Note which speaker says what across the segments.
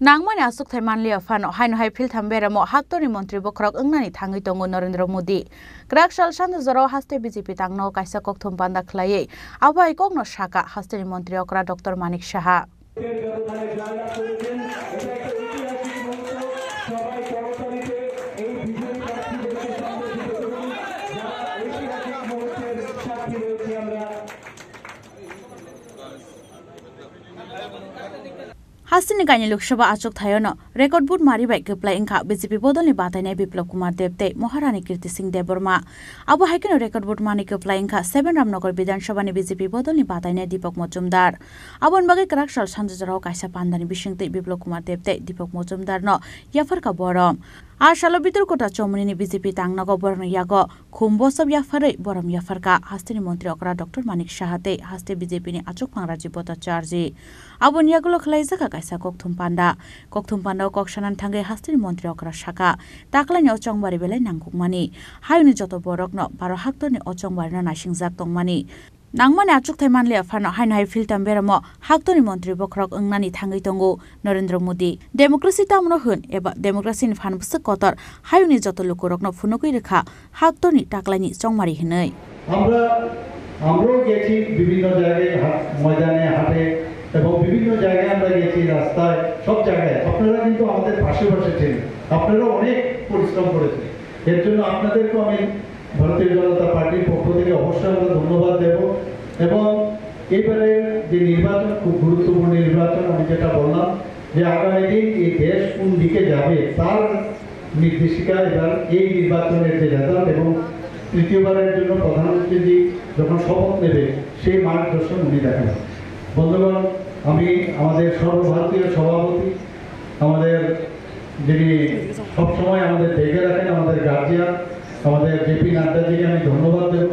Speaker 1: Nangmani asuk thai manlia fan haino hai phil thambera mo haktori mantri bokrok ungnani thangi tongo Narendra Modi. Krak sal sand zaro haste BJP tangno kaisa kokthum panda khlaiye. Abai kokno shaka hasteni mantri okra Dr. Manik Saha. Hastini kaini Lok Sabha achuk thayono record boot mari bai keplai ingkha BJP bodolni batainai Biplab Kumar Debte Maharani Kirti Singh Deborma abo haikeno record boot mani keplai ingkha 7 Ramnagar Bidhan Sabha ni BJP bodolni batainai Deepak Mojumdar abon bagai Krakshal sanjajaro kaisa pandani bisingtei Biplab Kumar Debte Deepak Mojumdar no yafarka borom Ashalo bitur kota chomuni ni BJP tangnago borno yago khumbo sab yafarai borom yafarka hastini mantri okra Dr. Manik Sahate haste BJP ni achuk phangraji bota charji abon yagulo khlaijaka kaisa kokthum panda koksanan thangai hastini mantri okra shaka taklai no chongbari belai nangkukmani hayuni joto borokno baro haktorni ochongbari no nasingjak tongmani Nangmani achuk thai manlia fan haino hai phil tamberamo haktorni mantri bokrok ungnani thangai tongo Narendra Modi democracy tamno hun eba democracy ni fan busuk kotor hayuni joto lukorokno phunukui rekha haktorni taklaini chongmari hinai
Speaker 2: আমরাও গেছি বিভিন্ন জায়গায় ময়দানে হাটে এবং বিভিন্ন জায়গায় আমরা গেছি রাস্তায় সব জায়গায় আপনারা কিন্তু আমাদের পাশে ছিলেন আপনারা অনেক পরিশ্রম করেছেন এর জন্য আপনাদেরকে আমি ভারতীয় জনতা পার্টির পক্ষ থেকে অবশ্যই আমরা ধন্যবাদ দেব এবং এবারে যে নির্বাচন খুব গুরুত্বপূর্ণ নির্বাচন আমি যেটা বললাম যে আগামী দিন এই দেশ কোন দিকে যাবে তার নির্দেশিকা এবার এই নির্বাচনের যে রেজাল্ট এবং তৃতীয়বারের জন্য প্রধানমন্ত্রী যখন শপথ নেবে সেই মার্গদর্শন উনি দেখাবেন বন্ধুগণ আমি আমাদের সর্বভারতীয় সভাপতি আমাদের যিনি সবসময় আমাদের দেখে রাখেন আমাদের গার্জিয়ান আমাদের জেপি নাড্ডাজিকে আমি ধন্যবাদ দেব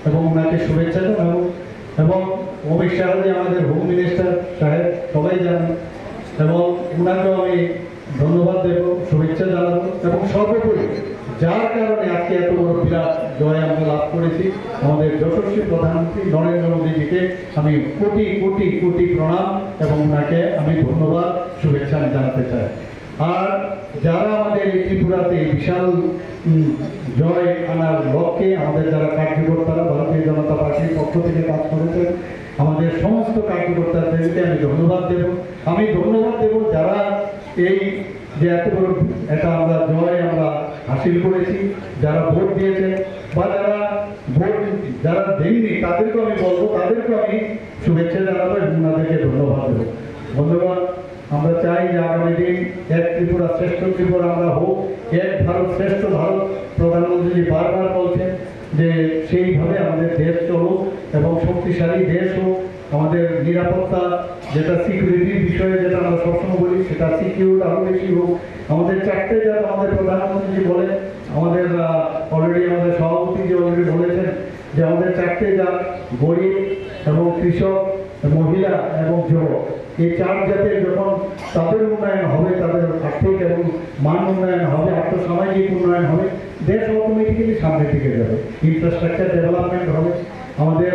Speaker 2: এবং ওনাকে শুভেচ্ছা জানাবো এবং অমিত শাহ যে আমাদের হোম মিনিস্টার সাহেব সবাই জানেন এবং ওনাকেও আমি ধন্যবাদ দেব শুভেচ্ছা জানাবো এবং সর্বোপরি যার কারণে আজকে এত বড় বিরাট জয় আমরা লাভ করেছি আমাদের যশস্বী প্রধানমন্ত্রী নরেন্দ্র মোদীজিকে আমি কোটি কোটি কোটি প্রণাম এবং ওনাকে আমি ধন্যবাদ শুভেচ্ছা জানাতে চাই আর যারা আমাদের এই ত্রিপুরাতে বিশাল জয় আনার লক্ষ্যে আমাদের যারা কার্যকর্তারা ভারতীয় জনতা পার্টির পক্ষ থেকে কাজ করেছেন আমাদের সমস্ত কার্যকর্তাদেরকে আমি ধন্যবাদ দেব যারা এই যে এত বড় এটা আমরা জয় আমরা হাসিল করেছি যারা ভোট দিয়েছেন বা যারা দেননি তাদেরকে আমি বলবো তাদেরকে আমি শুভেচ্ছা জানাবো এবং ওনাদেরকে ধন্যবাদ দেবো বন্ধুগণ আমরা চাই যে আগামী দিন এক ত্রিপুরা শ্রেষ্ঠ ত্রিপুরা আমরা হোক এক ভারত শ্রেষ্ঠ ভারত প্রধানমন্ত্রী বারবার বলছেন যে সেইভাবে আমাদের দেশ চলুক এবং শক্তিশালী দেশ হোক আমাদের নিরাপত্তা যেটা সিকিউরিটির বিষয়ে যেটা আমরা সবসময় বলি সেটা সিকিউর আরো বেশি হোক আমাদের চারটে যারা আমাদের প্রধানমন্ত্রী বলেন আমাদের অলরেডি আমাদের সভাপতি যে অলরেডি বলেছেন যে আমাদের চারটে জাত গরিব এবং কৃষক মহিলা এবং যুবক এই চার জাতের যখন তাদের উন্নয়ন হবে তাদের আর্থিক এবং মান উন্নয়ন হবে আর্থসামাজিক উন্নয়ন হবে দেশ অটোমেটিক্যালি সামনের দিকে যাবে ইনফ্রাস্ট্রাকচার ডেভেলপমেন্ট হবে আমাদের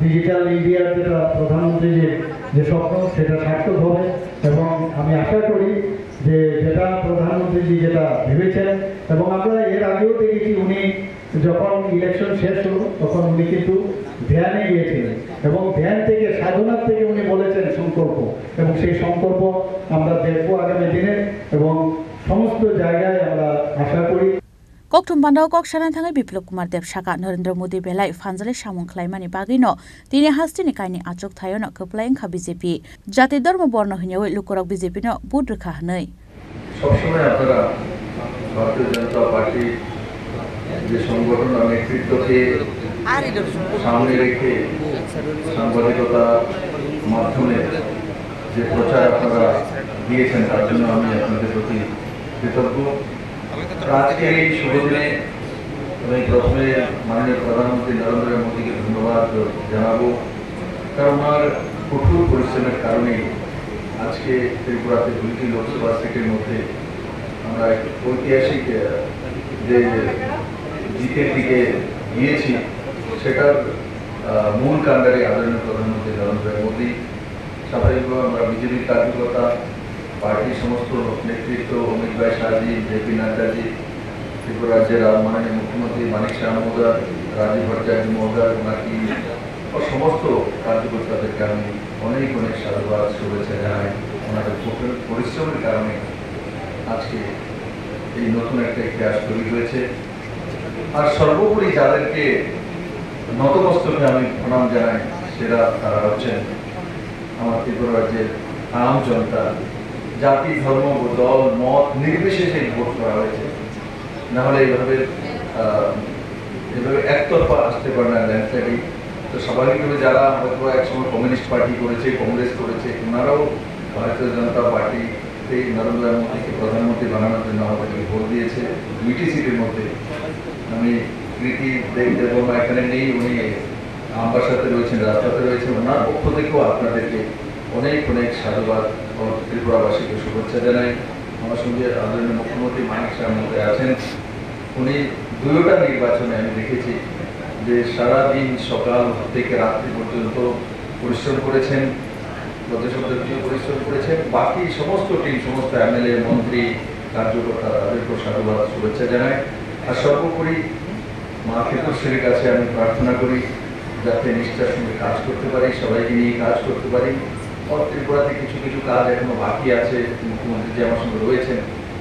Speaker 2: ডিজিটাল ইন্ডিয়ার যেটা প্রধানমন্ত্রী যে স্বপ্ন সেটা সার্থক হবে এবং আমি আশা করি যে যেটা প্রধানমন্ত্রী যেটা ভেবেছেন এবং আমরা এর আগেও দেখেছি উনি যখন ইলেকশন শেষ হলো তখন উনি কিন্তু ধ্যানে গিয়েছিলেন এবং ধ্যান থেকে সাধনার থেকে উনি বলেছেন সংকল্প এবং সেই সংকল্প আমরা দেখবো আগামী দিনে এবং সমস্ত জায়গায় আমরা আশা করি
Speaker 1: Kokthum bandao koksanan thangai Biplab Kumar Deb Shaka Narendra Modi belai fanjale samung khlaimani bagino tini hastini kaini achuk thayono keplai ingkha BJP jati dharma borno hinyawi lukorok BJP no bud rekha hnai
Speaker 3: সবসময় আপনারা ভারতীয় জনতা party যে সংগঠন নেতৃত্বকে সামনে রেখে সাংবাদিকতার মাধ্যমে যে প্রচার আপনারা দিয়েছেন তার জন্য আমি আপনাদের প্রতি কৃতজ্ঞ আজকের এই শুভ দিনে আমি প্রথমে মাননীয় প্রধানমন্ত্রী নরেন্দ্র মোদীকে ধন্যবাদ জানাবো কারণ ওনার কঠোর পরিশ্রমের কারণে আজকে ত্রিপুরাতে 2টি লোকসভা সিটের মধ্যে আমরা ঐতিহাসিক যে জিতের দিকে গিয়েছি সেটার মূল কাণ্ডারে আদরণীয় প্রধানমন্ত্রী নরেন্দ্র মোদী স্বাভাবিকভাবে আমরা বিজেপির কার্যকর্তা পার্টির সমস্ত নেতৃত্ব অমিত ভাই শাহজি, জেপি নাড্ডাজি, ত্রিপুরা রাজ্যের মাননীয় মুখ্যমন্ত্রী মানিক শাহ মহোদয়, রাজীব ভট্টাচার্য মহোদয়, ওনাকি ও সমস্ত কার্যকর্তাদেরকে আমি অনেক অনেক সাধুবাদ শুভেচ্ছা জানাই। ওনাদের পরিশ্রমের কারণে আজকে এই নতুন একটা ইতিহাস তৈরি হয়েছে। আর সর্বোপরি যাদেরকে নতমস্তকে আমি প্রণাম জানাই, সেরা তারা হচ্ছেন আমার ত্রিপুরা রাজ্যের আম জনতা। জাতি, ধর্ম, দল, মত নির্বিশেষে ভোট করা হয়েছে, নাহলে এইভাবে একতরফা আসতে পারে না ল্যান্ডস্লাইডিং। তো স্বাভাবিকভাবে যারা হয়তো একসময় কমিউনিস্ট পার্টি করেছে, কংগ্রেস করেছে, ওনারাও ভারতীয় জনতা পার্টিতে নরেন্দ্র মোদীকে প্রধানমন্ত্রী বানানোর জন্য আমাদেরকে ভোট দিয়েছে। 2টি সিটের মধ্যে আমি কৃতি দেববর্মা এখানে নেই, উনি আমবাসাতে রয়েছেন, রাস্তাতে রয়েছেন, ওনার পক্ষ থেকেও আপনাদেরকে অনেক অনেক সাধুবাদ ও ত্রিপুরাবাসীকে শুভেচ্ছা জানাই। আমার সঙ্গে আদরণীয় মুখ্যমন্ত্রী মানিক শাহ মহোদয় আছেন। উনি দুয়োটা নির্বাচনে আমি দেখেছি যে সারাদিন সকাল থেকে রাত্রি পর্যন্ত পরিশ্রম করেছেন, প্রদেশপ্রদেশীয় পরিশ্রম করেছেন। বাকি সমস্ত টিম, সমস্ত এমএলএ, মন্ত্রী, কার্যকর্তা, তাদেরকেও সাধুবাদ শুভেচ্ছা জানাই। আর সর্বোপরি মা ক্ষেত্রশ্রীর কাছে আমি প্রার্থনা করি যাতে নিষ্ঠার সঙ্গে কাজ করতে পারি, সবাইকে নিয়ে কাজ করতে পারি। ত্রিপুরাতে কিছু কিছু কাজ এখনো বাকি আছে, মুখ্যমন্ত্রী যে আমার সঙ্গে রয়েছেন,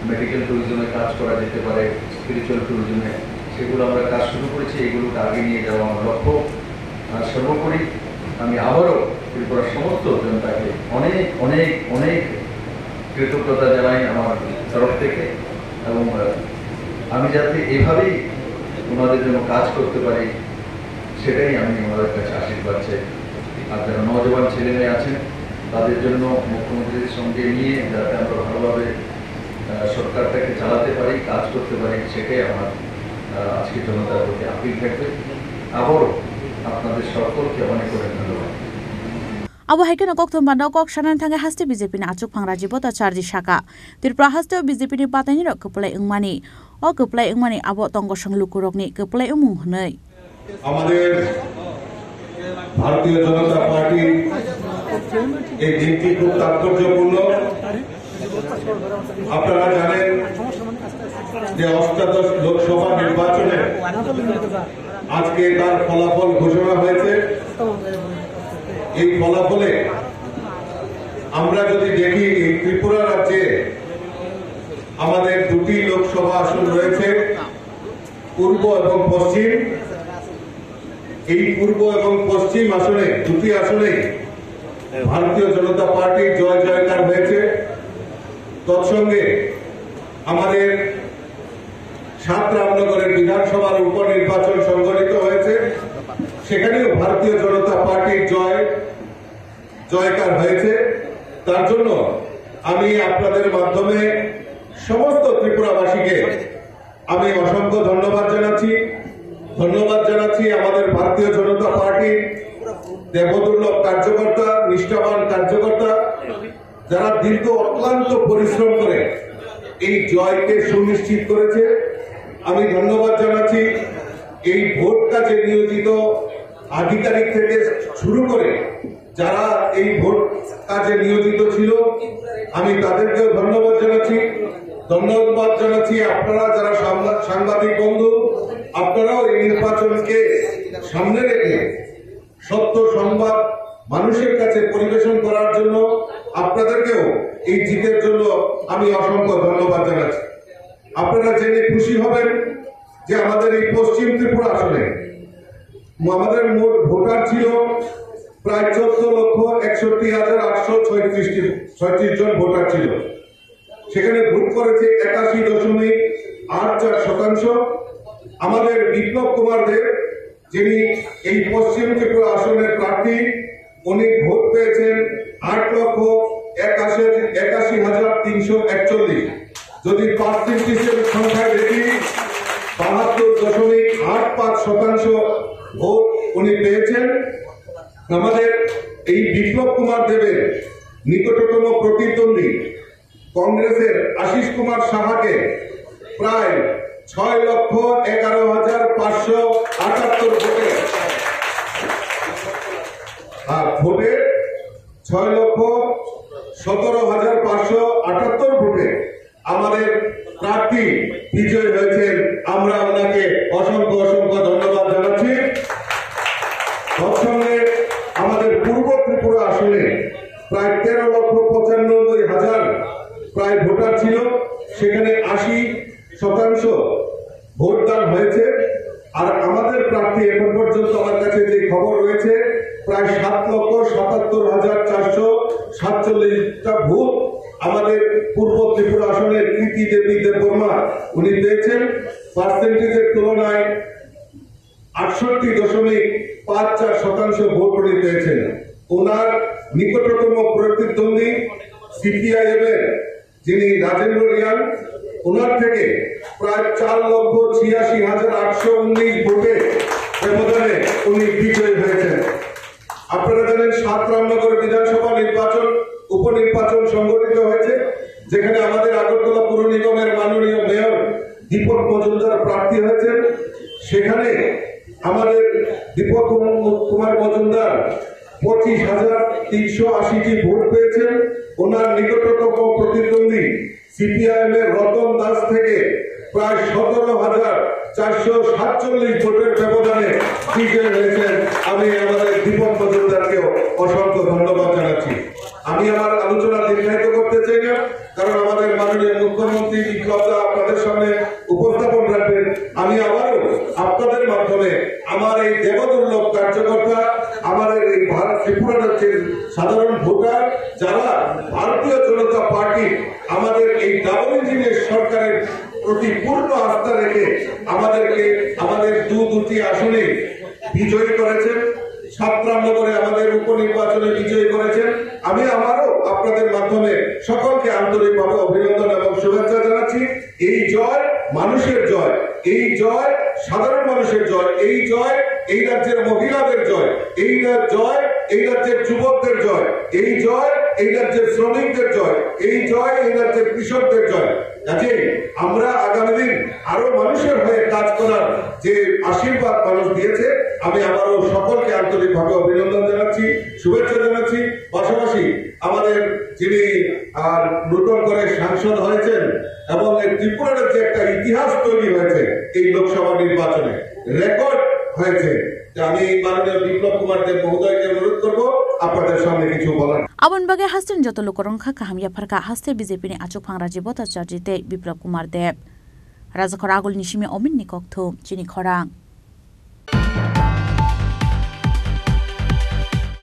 Speaker 3: মেডিকেল ট্যুরিজমে কাজ করা যেতে পারে, স্পিরিচুয়াল ট্যুরিজমে, সেগুলো আমরা কাজ শুরু করেছি। এগুলোকে আগে নিয়ে যাওয়া আমার লক্ষ্য। আর সর্বোপরি আমি আবারও ত্রিপুরার সমস্ত জনতাকে অনেক অনেক অনেক কৃতজ্ঞতা জানাই আমার তরফ থেকে, এবং আমি যাতে এভাবেই ওনাদের জন্য কাজ করতে পারি সেটাই আমি ওনাদের কাছে আশীর্বাদ চাই। আর যারা নজওয়ান ছেলে মেয়ে আছেন তাদের জন্য মুখ্যমন্ত্রীর সঙ্গে নিয়ে যাতে আমরা ভালোভাবে সরকারটাকে চালাতে পারি, কাজ করতে পারি, সেটাই আমার আজকে জনতার প্রতি আপিল থাকবে। আবারও আপনাদের সকলকে অনেক অনেক ধন্যবাদ।
Speaker 1: Abo haikeno kok tumbanda kok shanan thanga haste BJP ni achuk phangra jibota charji shaka Tripura haste BJP ni patani ro keplai ungmani o keplai ungmani abo tongo sanglukurok ni keplai umung hnei
Speaker 4: আমাদের ভারতীয় জনতা party এই দিনটি খুব তাৎপর্যপূর্ণ। আপনারা জানেন যে অষ্টাদশ লোকসভা নির্বাচনে আজকে তার ফলাফল ঘোষণা হয়েছে। এই ফলাফলে আমরা যদি দেখি এই ত্রিপুরা রাজ্যে আমাদের 2টি লোকসভা আসন রয়েছে, পূর্ব এবং পশ্চিম। এই পূর্ব এবং পশ্চিম আসনে 2টি আসনে ভারতীয় জনতা পার্টির জয় জয়কার হয়েছে। তৎসঙ্গে আমাদের 7 রামনগরের বিধানসভার উপনির্বাচন সংগঠিত হয়েছে, সেখানেও ভারতীয় জনতা পার্টির জয়কার হয়েছে। তার জন্য আমি আপনাদের মাধ্যমে সমস্ত ত্রিপুরাবাসীকে আমি অসংখ্য ধন্যবাদ জানাচ্ছি। আমাদের ভারতীয় জনতা পার্টির দেবদুর্লভ কার্যকর্তা, নিষ্ঠাবান কার্যকর্তা, যারা দীর্ঘ অক্লান্ত পরিশ্রম করে এই জয়কে সুনিশ্চিত করেছে। আমি ধন্যবাদ জানাচ্ছি এই ভোট কাজে নিয়োজিত আধিকারিক থেকে শুরু করে যারা এই ভোট কাজে নিয়োজিত ছিল, আমি তাদেরকেও ধন্যবাদ জানাচ্ছি। আপনারা যারা সাংবাদিক বন্ধু, আপনারাও এই নির্বাচনকে সামনে রেখে সত্য সংবাদ মানুষের কাছে পরিবেশন করার জন্য আপনাদেরকেও এই জিতের জন্য আমি অসংখ্য ধন্যবাদ জানাচ্ছি। আপনারা জেনে খুশি হবেন যে আমাদের এই পশ্চিম ত্রিপুরা আসনে আমাদের মোট ভোটার ছিল প্রায় 14,61,836 জন ভোটার ছিল। সেখানে ভোট করেছে 81.84%। আমাদের বিপ্লব কুমার দেব, যিনি এই পশ্চিম ত্রিপুরা আসনের প্রার্থী, উনি ভোট পেয়েছেন 8,81,341। যদি পার্সেন্টেজের সংখ্যায় দেখি 72.85% ভোট উনি পেয়েছেন। আমাদের এই বিপ্লব কুমার দেবের নিকটতম প্রতিদ্বন্দ্বী কংগ্রেসের আশিস কুমার সাহাকে প্রায় 6,11,578 ভোটে, আর ভোটে 6,17,558 সেখানে 80% ভোটদান হয়েছে। আর আমাদের প্রার্থী এখন পর্যন্ত আমার কাছে যে খবর রয়েছে প্রায় 7,77,447টা ভোট আমাদের পূর্ব ত্রিপুরা আসনের কৃতি দেবী দেববর্মা উনি পেয়েছেন। পার্সেন্টেজের তুলনায় 68.54% ভোট উনি পেয়েছেন। ওনার নিকটতম প্রতিদ্বন্দ্বী সিপিআইএম এর যিনি রাজেন্দ্র রিয়াং, ওনার থেকে প্রায় 4,86,819 ভোটে ব্যবধানে উনি বিজয়ী হয়েছেন। আপনারা জানেন 7 রামনগর বিধানসভা নির্বাচন উপনির্বাচন সংগঠিত হয়েছে, যেখানে আমাদের আগরতলা পুর নিগমের মাননীয় মেয়র দীপক মজুমদার প্রার্থী হয়েছেন। সেখানে আমাদের দীপক কুমার মজুমদার 25,380টি ভোট পেয়েছেন। ওনার নিকটতম প্রতিদ্বন্দ্বী সিপিআইএম এর রতন দাস থেকে প্রায় 17,447 ভোটের ব্যবধানে বিজয়ী হয়েছেন। আমি আমাদের দীপক মজুমদারকেও অসংখ্য ধন্যবাদ জানাচ্ছি। আমি আমার আলোচনা দীর্ঘায়িত করতে চাই না, কারণ আমাদের মাননীয় মুখ্যমন্ত্রী বিপ্লব দা আপনাদের সামনে উপস্থাপন রাখবেন। আমি আবারও আপনাদের মাধ্যমে আমার এই দেবদুর্লভ কার্যকর্তা, আমাদের এই ভারত ত্রিপুরা রাজ্যের সাধারণ ভোটার, যারা ভারতীয় জনতা পার্টি আমাদের এই ডাবল ইঞ্জিনের সরকারের প্রতি পূর্ণ আস্থা রেখে আমাদেরকে আমাদের দুটি আসনে বিজয়ী করেছেন, 7 রামনগরে আমাদের উপনির্বাচনে বিজয়ী করেছেন। আমি আবারও আপনাদের মাধ্যমে সকলকে আন্তরিকভাবে অভিনন্দন এবং শুভেচ্ছা জানাচ্ছি। এই জয় মানুষের জয়, এই জয় সাধারণ মানুষের জয়, এই জয় এই রাজ্যের মহিলাদের জয়, এই জয় এই রাজ্যের যুবকদের জয়, এই জয় এই রাজ্যের শ্রমিকদের জয়, এই জয় এই রাজ্যের কৃষকদের জয়। কাজেই আমরা আগামী দিন আরো মানুষের হয়ে কাজ করার যে আশীর্বাদ মানুষ দিয়েছে, আমি আবারও সকলকে আন্তরিকভাবে অভিনন্দন জানাচ্ছি, শুভেচ্ছা জানাচ্ছি। পাশাপাশি আমাদের যিনি নতুন করে সাংসদ হয়েছেন এবং এই ত্রিপুরা রাজ্যে একটা ইতিহাস তৈরি হয়েছে এই লোকসভা নির্বাচনে, রেকর্ড হয়েছে। আমি মাননীয় বিপ্লব কুমার দেব মহোদয়কে অনুরোধ করবো আপনাদের সামনে কিছু বলার।
Speaker 1: Abon bagai hasten joto lokorongkha kahamya pharka haste BJP ni achuk phangra jibota charjite Biplab Kumar Deb Rajakor agul nishimi omin ni koktho chini khorang